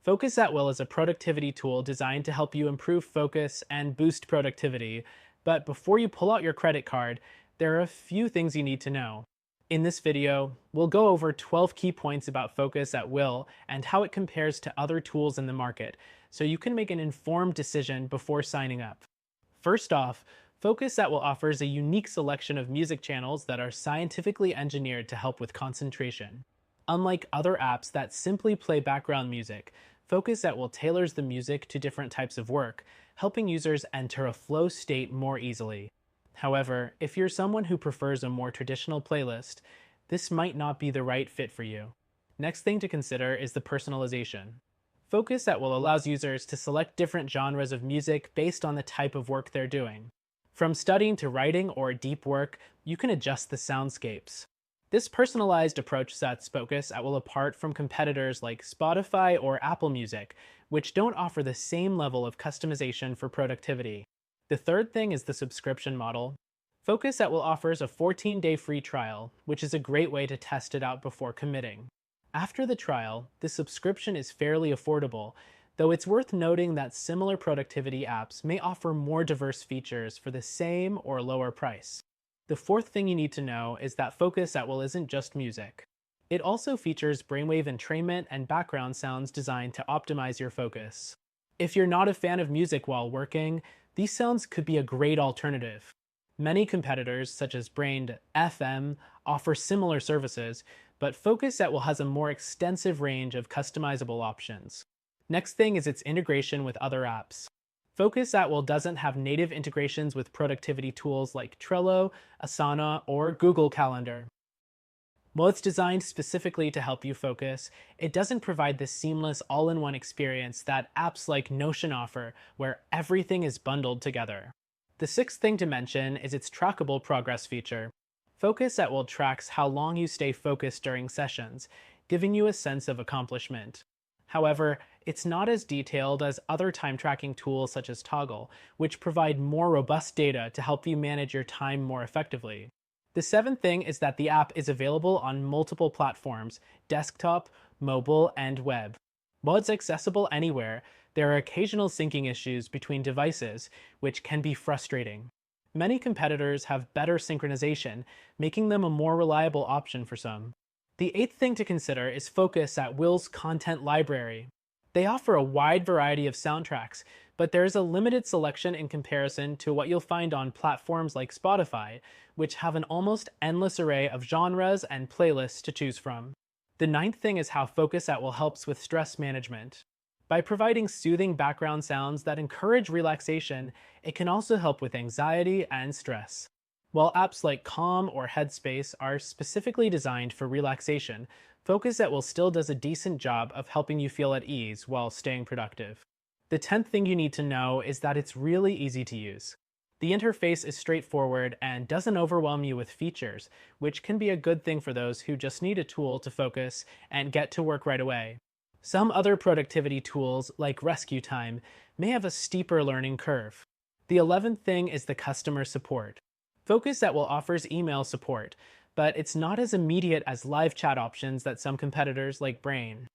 Focus at Will is a productivity tool designed to help you improve focus and boost productivity. But before you pull out your credit card, there are a few things you need to know. In this video, we'll go over 12 key points about Focus at Will and how it compares to other tools in the market, so you can make an informed decision before signing up. First off, Focus at Will offers a unique selection of music channels that are scientifically engineered to help with concentration. Unlike other apps that simply play background music, Focus at Will tailors the music to different types of work, helping users enter a flow state more easily. However, if you're someone who prefers a more traditional playlist, this might not be the right fit for you. Next thing to consider is the personalization. Focus at Will allows users to select different genres of music based on the type of work they're doing. From studying to writing or deep work, you can adjust the soundscapes. This personalized approach sets Focus at Will apart from competitors like Spotify or Apple Music, which don't offer the same level of customization for productivity. The third thing is the subscription model. Focus at Will offers a 14-day free trial, which is a great way to test it out before committing. After the trial, the subscription is fairly affordable, though it's worth noting that similar productivity apps may offer more diverse features for the same or lower price. The fourth thing you need to know is that Focus at Will isn't just music. It also features brainwave entrainment and background sounds designed to optimize your focus. If you're not a fan of music while working, these sounds could be a great alternative. Many competitors, such as Brained FM, offer similar services, but Focus at Will has a more extensive range of customizable options. Next thing is its integration with other apps. Focus at Will doesn't have native integrations with productivity tools like Trello, Asana, or Google Calendar. While it's designed specifically to help you focus, it doesn't provide the seamless all-in-one experience that apps like Notion offer, where everything is bundled together. The sixth thing to mention is its trackable progress feature. Focus at Will tracks how long you stay focused during sessions, giving you a sense of accomplishment. However, it's not as detailed as other time tracking tools such as Toggl, which provide more robust data to help you manage your time more effectively. The seventh thing is that the app is available on multiple platforms: desktop, mobile, and web. While it's accessible anywhere, there are occasional syncing issues between devices, which can be frustrating. Many competitors have better synchronization, making them a more reliable option for some. The eighth thing to consider is Focus at Will's content library. They offer a wide variety of soundtracks, but there is a limited selection in comparison to what you'll find on platforms like Spotify, which have an almost endless array of genres and playlists to choose from. The ninth thing is how Focus at Will helps with stress management. By providing soothing background sounds that encourage relaxation, it can also help with anxiety and stress. While apps like Calm or Headspace are specifically designed for relaxation, Focus at Will still does a decent job of helping you feel at ease while staying productive. The 10th thing you need to know is that it's really easy to use. The interface is straightforward and doesn't overwhelm you with features, which can be a good thing for those who just need a tool to focus and get to work right away. Some other productivity tools, like Rescue Time, may have a steeper learning curve. The 11th thing is the customer support. Focus at Will offers email support, but it's not as immediate as live chat options that some competitors like Brain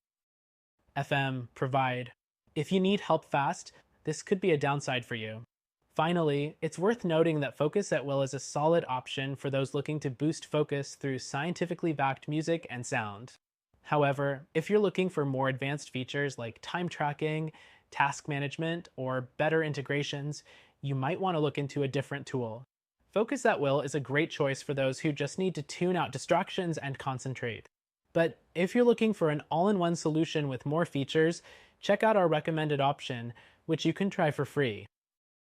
FM provide. If you need help fast, this could be a downside for you. Finally, it's worth noting that Focus at Will is a solid option for those looking to boost focus through scientifically backed music and sound. However, if you're looking for more advanced features like time tracking, task management, or better integrations, you might want to look into a different tool. Focus at Will is a great choice for those who just need to tune out distractions and concentrate. But if you're looking for an all-in-one solution with more features, check out our recommended option, which you can try for free.